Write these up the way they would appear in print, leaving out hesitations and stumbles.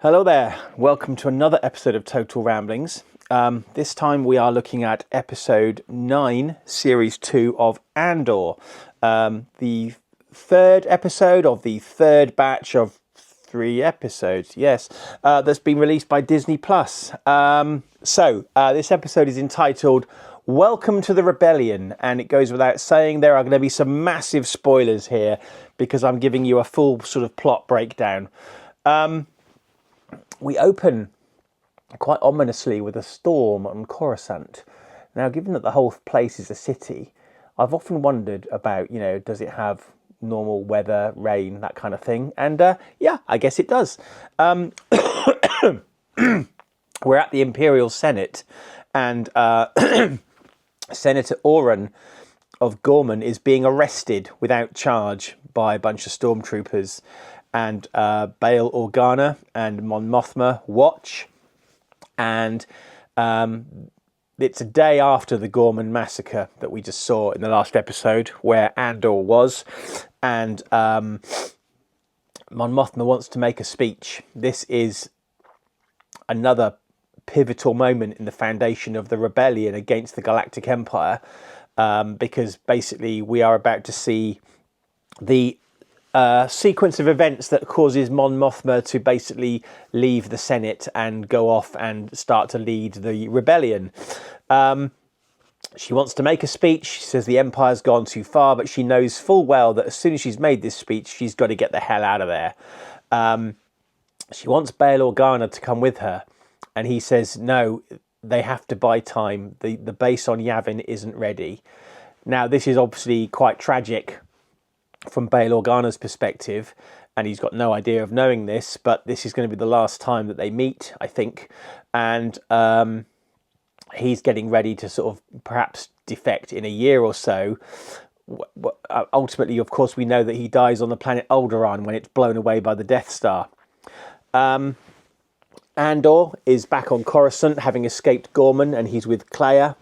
Hello there, welcome to another episode of Total Ramblings. This time we are looking at episode 9, series 2 of Andor. The third episode of the third batch of 3 episodes, yes, that's been released by Disney+. This episode is entitled Welcome to the Rebellion, and it goes without saying there are going to be some massive spoilers here because I'm giving you a full sort of plot breakdown. We open quite ominously with a storm on Coruscant. Now, given that the whole place is a city, I've often wondered about, does it have normal weather, rain, that kind of thing? And yeah, I guess it does. We're at the Imperial Senate, and Senator Oren of Gorman is being arrested without charge by a bunch of stormtroopers. And Bail Organa and Mon Mothma watch, and it's a day after the Gorman massacre that we just saw in the last episode where Andor was, and Mon Mothma wants to make a speech. This is another pivotal moment in the foundation of the rebellion against the Galactic Empire, because basically we are about to see the sequence of events that causes Mon Mothma to basically leave the Senate and go off and start to lead the rebellion. She wants to make a speech. She says the Empire's gone too far, but she knows full well that as soon as she's made this speech, she's got to get the hell out of there. She wants Bail Organa to come with her, and he says, no, they have to buy time. The base on Yavin isn't ready. Now, this is obviously quite tragic from Bail Organa's perspective, and he's got no idea of knowing this, but this is going to be the last time that they meet, I think, and he's getting ready to sort of perhaps defect in a year or so. Ultimately, of course, we know that he dies on the planet Alderaan when it's blown away by the Death Star. Andor is back on Coruscant, having escaped Gorman, and he's with Claire.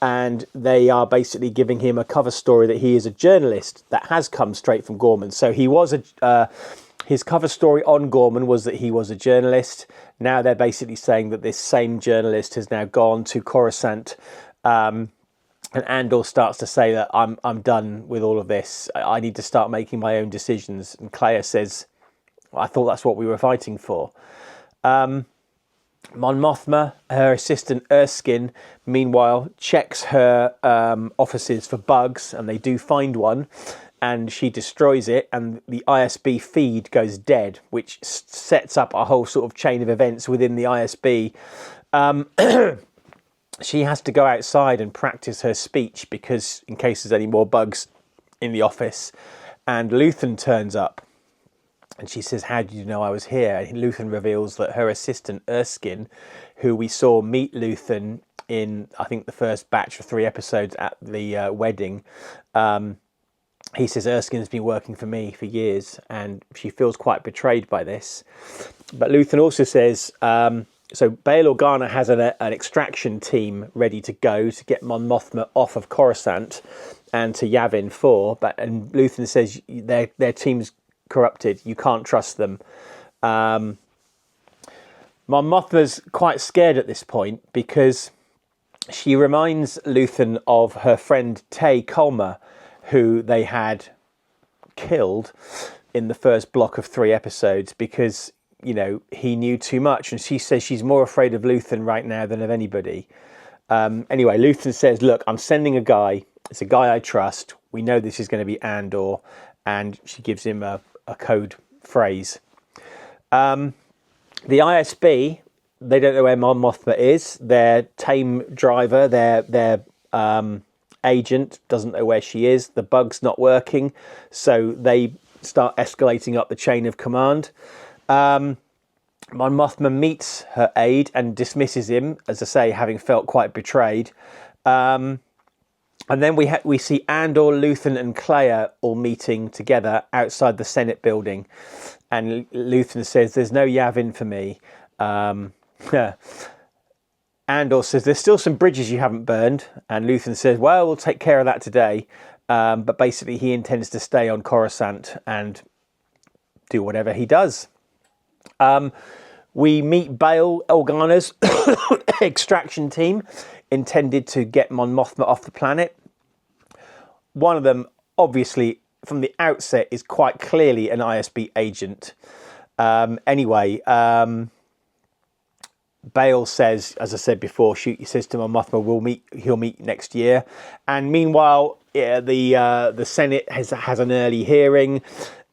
And they are basically giving him a cover story that he is a journalist that has come straight from Gorman. So he was his cover story on Gorman was that he was a journalist. Now they're basically saying that this same journalist has now gone to Coruscant. And Andor starts to say that I'm done with all of this. I need to start making my own decisions. And Claire says, I thought that's what we were fighting for. Mon Mothma, her assistant Erskine, meanwhile, checks her offices for bugs, and they do find one, and she destroys it, and the ISB feed goes dead, which sets up a whole sort of chain of events within the ISB. She has to go outside and practice her speech, because in case there's any more bugs in the office, and Luthen turns up. And she says, how did you know I was here? And Luthen reveals that her assistant, Erskine, who we saw meet Luthen in, I think, the first batch of 3 episodes at the wedding, he says, Erskine has been working for me for years, and she feels quite betrayed by this. But Luthen also says, so Bail Organa has an extraction team ready to go to get Mon Mothma off of Coruscant and to Yavin 4. And Luthen says their team's corrupted, you can't trust them. Mon Mothma's quite scared at this point because she reminds Luthen of her friend Tay Colmer, who they had killed in the first block of 3 episodes because, he knew too much, and she says she's more afraid of Luthen right now than of anybody. Anyway, Luthen says, look, I'm sending a guy. It's a guy I trust. We know this is going to be Andor, and she gives him a code phrase. The ISB, they don't know where Mon Mothma is. Their tame driver, their agent, doesn't know where she is. The bug's not working, so they start escalating up the chain of command. Mon Mothma meets her aide and dismisses him, as I say, having felt quite betrayed. And then we see Andor, Luthen and Claire all meeting together outside the Senate building. And Luthen says, there's no Yavin for me. Andor says, there's still some bridges you haven't burned. And Luthen says, well, we'll take care of that today. But basically he intends to stay on Coruscant and do whatever he does. We meet Bail Organa's extraction team intended to get Mon Mothma off the planet. One of them, obviously, from the outset, is quite clearly an ISB agent. Bail says, as I said before, he says to Mon Mothma, he'll meet next year. And meanwhile, the Senate has an early hearing,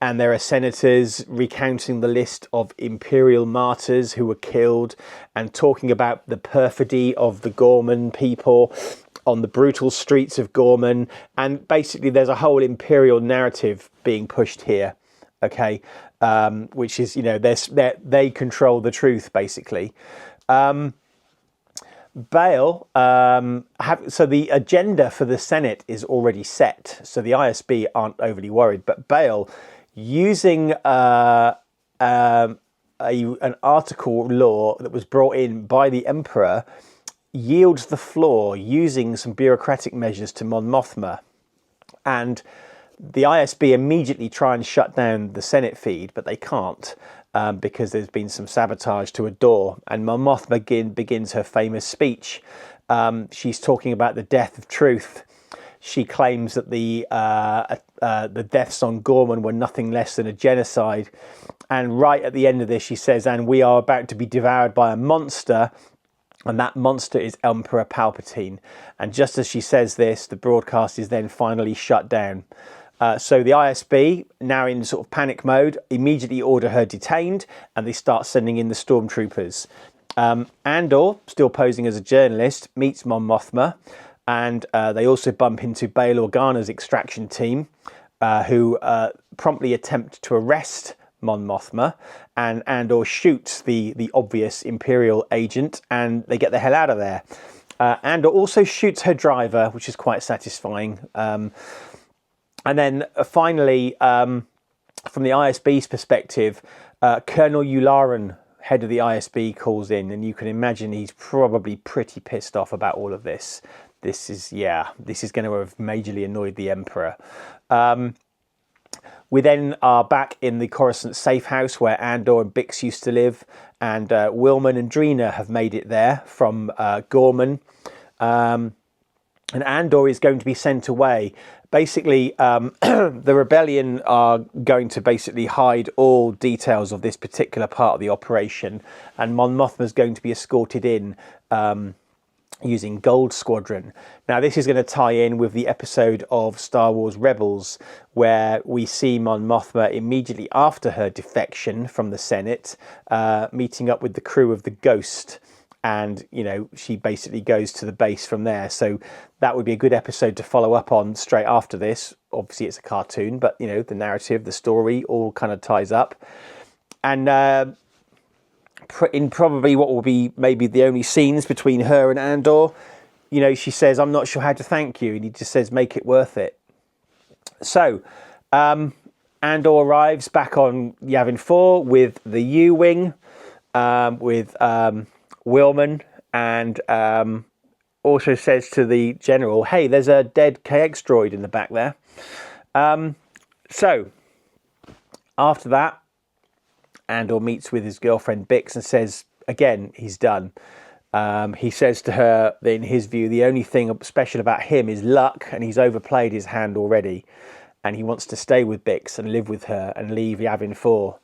and there are senators recounting the list of Imperial martyrs who were killed and talking about the perfidy of the Gorman people on the brutal streets of Gorman. And basically, there's a whole Imperial narrative being pushed here, okay, which is, they control the truth, basically. Bail, so the agenda for the Senate is already set, so the ISB aren't overly worried, but Bail, using an article law that was brought in by the Emperor, yields the floor using some bureaucratic measures to Mon Mothma. And the ISB immediately try and shut down the Senate feed, but they can't. Because there's been some sabotage to Andor, and Mon Mothma begins her famous speech. She's talking about the death of truth. She claims that the deaths on Gorman were nothing less than a genocide. And right at the end of this, she says, and we are about to be devoured by a monster, and that monster is Emperor Palpatine. And just as she says this, the broadcast is then finally shut down. So the ISB, now in sort of panic mode, immediately order her detained, and they start sending in the stormtroopers. Andor, still posing as a journalist, meets Mon Mothma, and they also bump into Bail Organa's extraction team, who promptly attempt to arrest Mon Mothma, and Andor shoots the obvious Imperial agent, and they get the hell out of there. Andor also shoots her driver, which is quite satisfying. And then finally, from the ISB's perspective, Colonel Yularen, head of the ISB, calls in, and you can imagine he's probably pretty pissed off about all of this. This is going to have majorly annoyed the Emperor. We then are back in the Coruscant safe house where Andor and Bix used to live, and Wilman and Drina have made it there from Gorman. And Andor is going to be sent away. Basically, the rebellion are going to basically hide all details of this particular part of the operation, and Mon Mothma is going to be escorted in using Gold Squadron. Now, this is going to tie in with the episode of Star Wars Rebels, where we see Mon Mothma immediately after her defection from the Senate, meeting up with the crew of the Ghost. And, she basically goes to the base from there. So that would be a good episode to follow up on straight after this. Obviously, it's a cartoon, but, the narrative, the story, all kind of ties up. And in probably what will be maybe the only scenes between her and Andor, she says, I'm not sure how to thank you. And he just says, make it worth it. So Andor arrives back on Yavin 4 with the U-Wing, with Wilman, and also says to the general, hey, there's a dead KX droid in the back there. So after that, Andor meets with his girlfriend Bix and says, again, he's done. He says to her that in his view, the only thing special about him is luck, and he's overplayed his hand already. And he wants to stay with Bix and live with her and leave Yavin 4.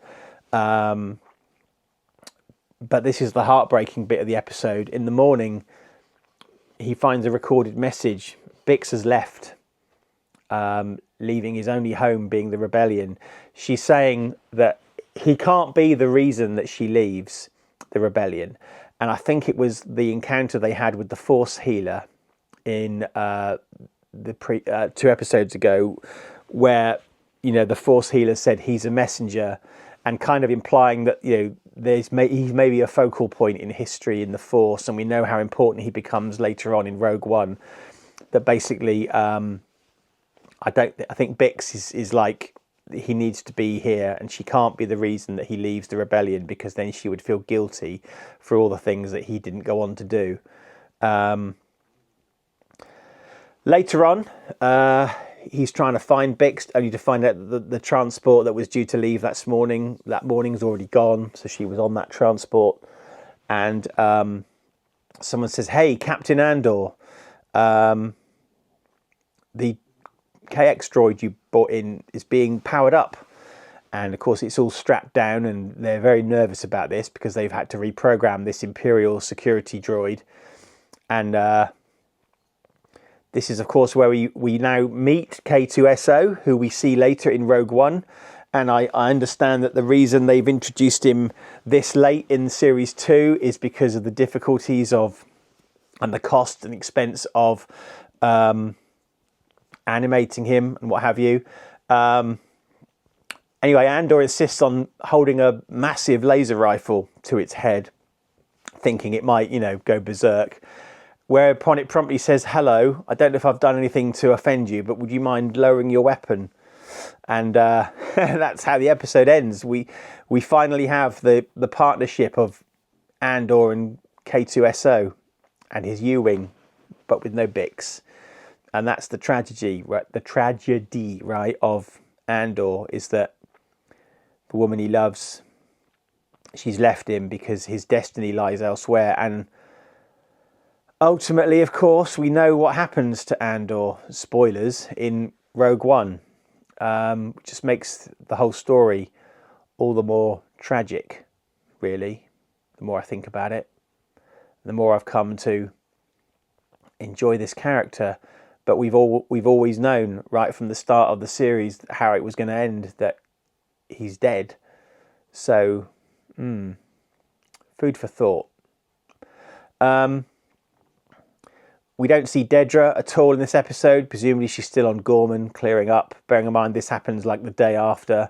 But this is the heartbreaking bit of the episode. In the morning, he finds a recorded message. Bix has left, leaving his only home being the rebellion. She's saying that he can't be the reason that she leaves the rebellion. And I think it was the encounter they had with the Force healer in 2 episodes ago, where, the Force healer said he's a messenger, and kind of implying that, he's maybe a focal point in history in the Force, and we know how important he becomes later on in Rogue One. That basically, I think Bix is like, he needs to be here, and she can't be the reason that he leaves the rebellion, because then she would feel guilty for all the things that he didn't go on to do. Later on, he's trying to find Bix, only to find out that the transport that was due to leave that morning's already gone. So she was on that transport, and someone says, "Hey, Captain Andor, the KX droid you brought in is being powered up." And of course, it's all strapped down, and they're very nervous about this because they've had to reprogram this Imperial security droid. And this is, of course, where we now meet K2SO, who we see later in Rogue One. And I understand that the reason they've introduced him this late in Series 2 is because of the difficulties of, and the cost and expense of animating him and what have you. Anyway, Andor insists on holding a massive laser rifle to its head, thinking it might, go berserk. Whereupon it promptly says, "Hello, I don't know if I've done anything to offend you, but would you mind lowering your weapon?" And that's how the episode ends. We finally have the partnership of Andor and K2SO and his U-wing, but with no Bix. And that's the tragedy, right? The tragedy, right, of Andor is that the woman he loves, she's left him because his destiny lies elsewhere. And ultimately, of course, we know what happens to Andor, spoilers, in Rogue One. Which just makes the whole story all the more tragic, really. The more I think about it, the more I've come to enjoy this character. But we've always known right from the start of the series how it was going to end, that he's dead. So, food for thought. We don't see Dedra at all in this episode. Presumably she's still on Gorman, clearing up. Bearing in mind this happens like the day after.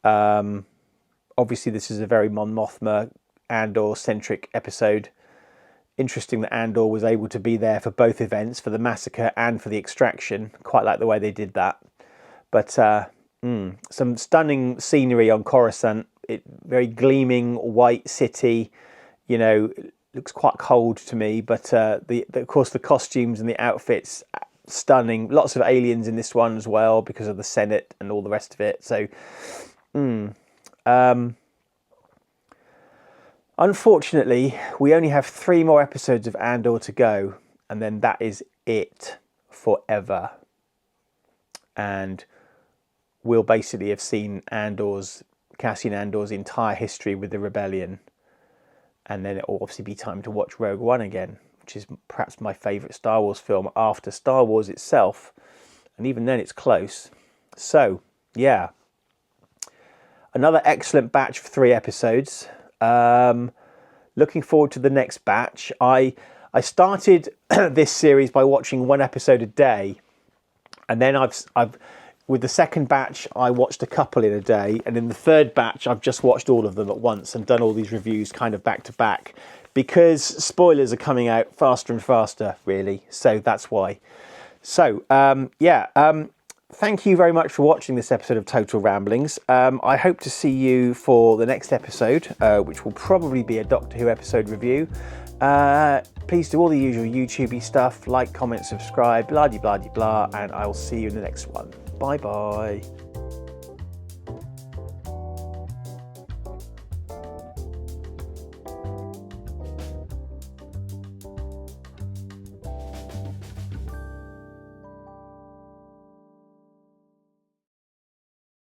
Obviously this is a very Mon Mothma, Andor-centric episode. Interesting that Andor was able to be there for both events, for the massacre and for the extraction. Quite like the way they did that. But some stunning scenery on Coruscant. Very gleaming white city, looks quite cold to me, but of course the costumes and the outfits, stunning. Lots of aliens in this one as well because of the Senate and all the rest of it. So, unfortunately, we only have 3 more episodes of Andor to go, and then that is it forever. And we'll basically have seen Cassian Andor's entire history with the rebellion. And then it will obviously be time to watch Rogue One again, which is perhaps my favourite Star Wars film after Star Wars itself. And even then it's close. So, yeah. Another excellent batch of 3 episodes. Looking forward to the next batch. I started this series by watching 1 episode a day. And then I've with the second batch, I watched a couple in a day, and in the third batch, I've just watched all of them at once and done all these reviews kind of back to back, because spoilers are coming out faster and faster, really. So that's why. So, thank you very much for watching this episode of Total Ramblings. I hope to see you for the next episode, which will probably be a Doctor Who episode review. Please do all the usual YouTubey stuff, like, comment, subscribe, blah-de-blah-de-blah, and I will see you in the next one. Bye-bye.